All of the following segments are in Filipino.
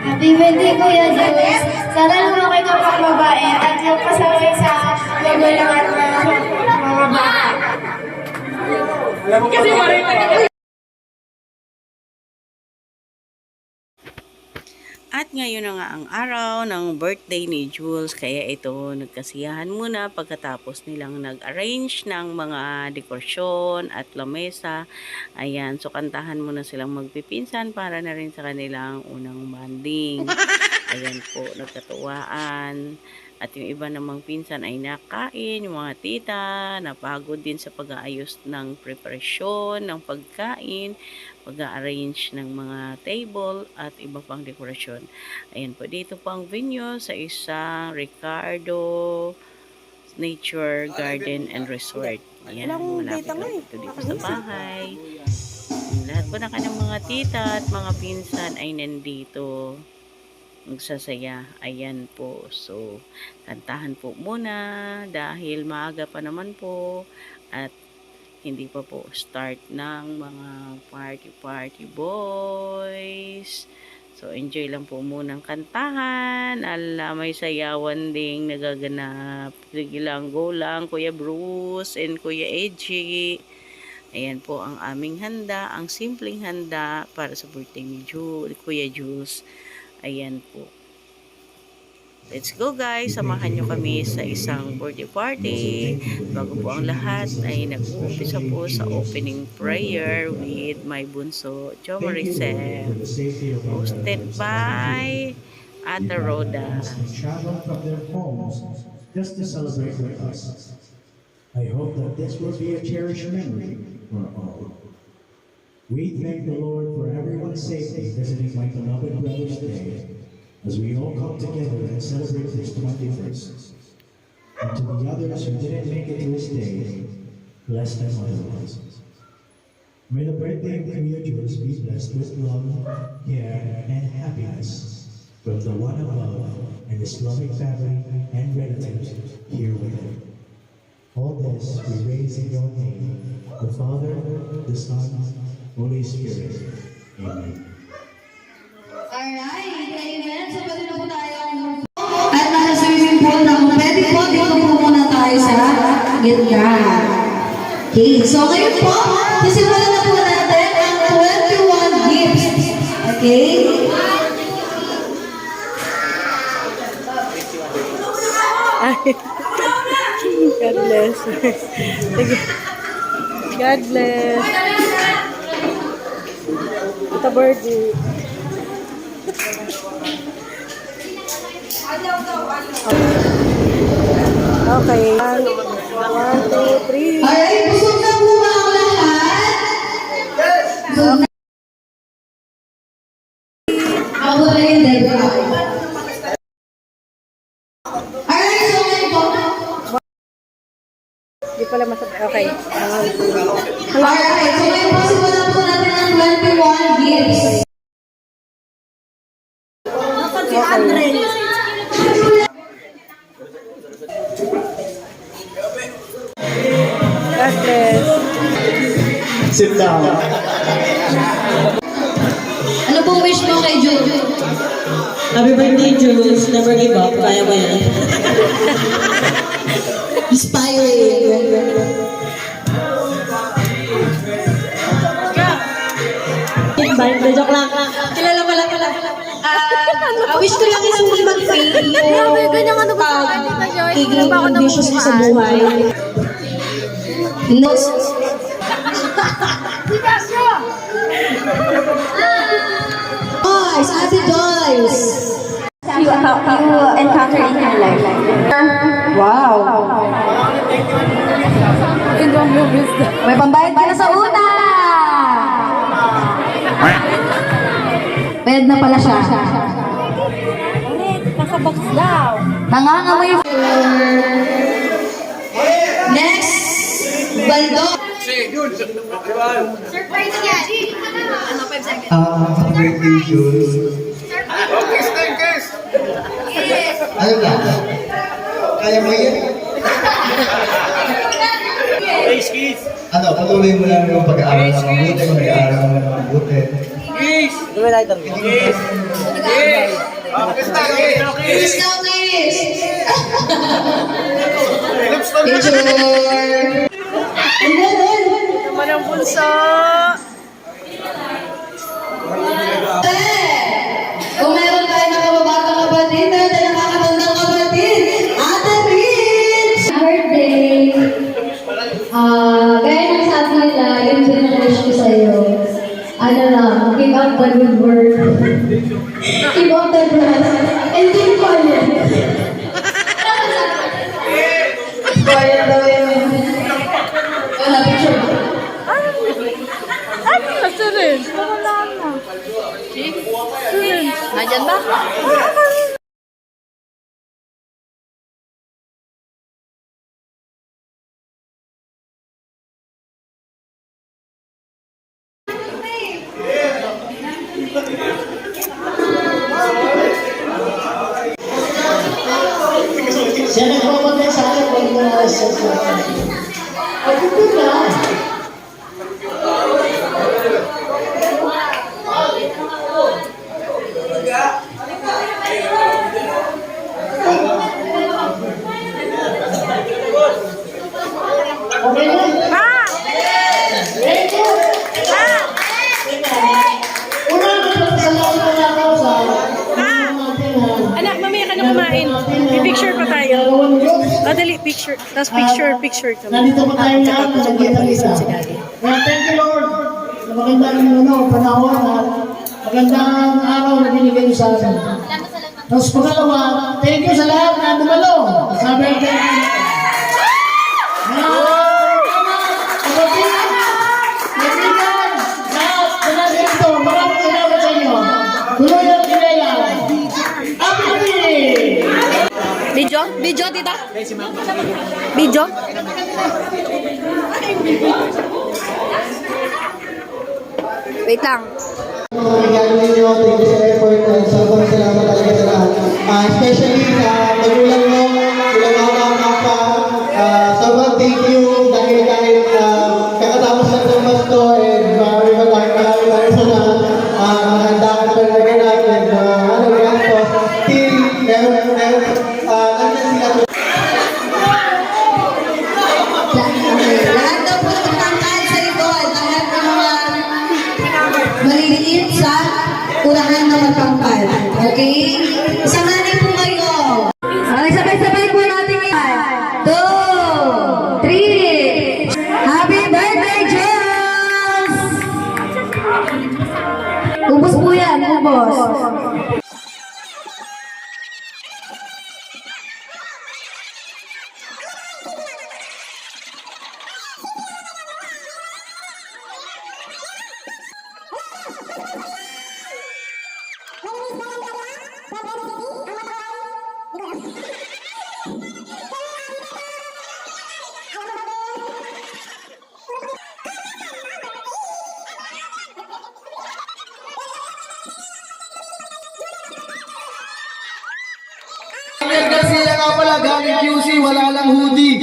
Happy birthday, Kuya Jules. Sana lumaki ka pang babae at yung kasabay sa magulangan ng mga bata. Kasi marami. At ngayon na nga ang araw ng birthday ni Jules, kaya ito nagkasiyahan muna pagkatapos nilang nag-arrange ng mga dekorasyon at lamesa. Ayan, so kantahan muna silang magpipinsan para na rin sa kanilang unang bonding. Ayan po, nagkatuwaan. At yung iba namang pinsan ay nakain, yung mga tita, napagod din sa pag-aayos ng preparasyon, ng pagkain, pag-arrange ng mga table at iba pang dekorasyon. Ayan po, dito po ang venue sa isang Ricardo Nature Garden and Resort. Ayan, malapit lang ito dito sa bahay. Lahat po na kanyang mga tita at mga pinsan ay nandito magsasaya. Ayan po. So, kantahan po muna dahil maaga pa naman po at hindi pa po start ng mga party boys. So, enjoy lang po munang kantahan. Ala, may sayawan ding nagaganap. Sige lang, go lang, Kuya Bruce and Kuya Edgy. Ayan po ang aming handa, ang simpleng handa para sa birthday ni Kuya Jules. Ayan po. Let's go guys. Samahan nyo kami sa isang birthday party. Bago po ang lahat ay nag-uumpisa po sa opening prayer with my bunso, Jo Maricel. Hosted by Ate Rhoda. Travel from their homes just to celebrate with us. I hope that this will be a cherished memory for all. We thank the Lord for everyone's safety visiting my beloved brother's day as we all come together and celebrate his 21st. And to the others who didn't make it to his day, bless them otherwise. May the birthday of Kuya Jules be blessed with love, care, and happiness from the one above and his loving family and relatives here with him. All this we raise in your name, the Father, the Son, Holy Spirit. Amen. Alright, amen. So, pwede na po tayong at nasa swimming pool na kung pwede po, dito po muna tayo sa gitna. Okay, so ngayon po, sisimulan na po natin ang 21 gifts. Okay? God bless. God bless. Ito birdie. Okay. 1, 2, 3. Alright, busog na po ba ang lahat? Busog na. Ako na yung debra. Alright, so ngayon po. Di pala masabi. Okay. Alright, so ngayon po simulan po natin ang 21 gifts. Si Andre. God bless. Sit down. Ano pong wish mo kay Jules? Happy birthday, Jules. Never give up. Kaya mo yan. Inspiring. Joke lang. Kilala pala. Wish ko lang is hindi mag-fail yung pag-tigil ambitious mo sa buhay. No. Joyce, Ate Joyce. You encounter in your life. Wow. May pambayad ka na sa una. Bayad na pala siya. Nakabox daw. Nangangamoy. Next, Baldo. Surprise yan. Ano, 5 seconds. Happy birthday, Jules. Ano ba? Kaya mo yan? patuloy mo lang yung pag-aaral ng mabuti, mag-aaral ng mabuti. Please now, please. Picture. Naman ang bulsa. Kung meron tayo na kababatang kapatid, meron tayo nakakatandang kapatid. Ate Rich! Birthday. Gaya ng sabi nila, yun din ang wish ko sa'yo. Ano lang, keep up the good work. Keep up the grass. And keep quiet. Quiet daw yun. Wala, picture. Asa rin? Wala na. Nandiyan ba? Siya nagpapagay sa akin kung mga sa ay, ito na. Okay na? Ready? Una, magpapasalamat na ako sa Anak, mamaya ka na kumain. May picture pa tayo. Dali, picture. Tapos picture kami. Nandito pa tayo lahat, nagkita-kita. Kaya thank you Lord, na magandang panahon at magandang araw na binigay niyo sa atin. Tapos pangalawa, thank you sa lahat na dumalo. Sabi ang thank you. Maraming salamat sa inyo. Tuloy ang kinaya. Happy! Video? Video, tita? Video? Wait lang. Regalo ninyo, thank you sa effort, and sobrang salamat talaga sa lahat. Especially sa magulang mo, sila mama, papa, sobrang thank you dahil kakatapos lang ng Pasko, and marami pa tayong salamat. Handa ka na talaga natin, gastos. Till, nandiyan sila. Lahat daw po magtangkal sa likod. Lahat ng mga maliliit sa unahan na magtangkal. Okay? Samahan po kayo. Okay, sabay-sabay po natin yan. 2, 3. Happy birthday, Jules! Ubus po yan, ubus. Garcia nga pala, galing QC, wala lang hoodie.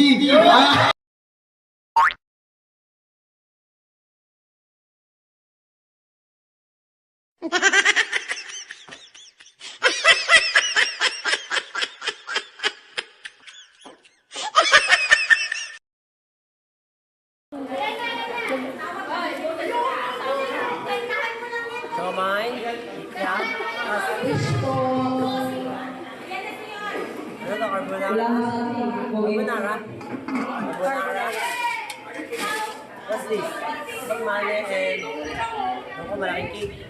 What's this? Pagmali and ako malaking cake.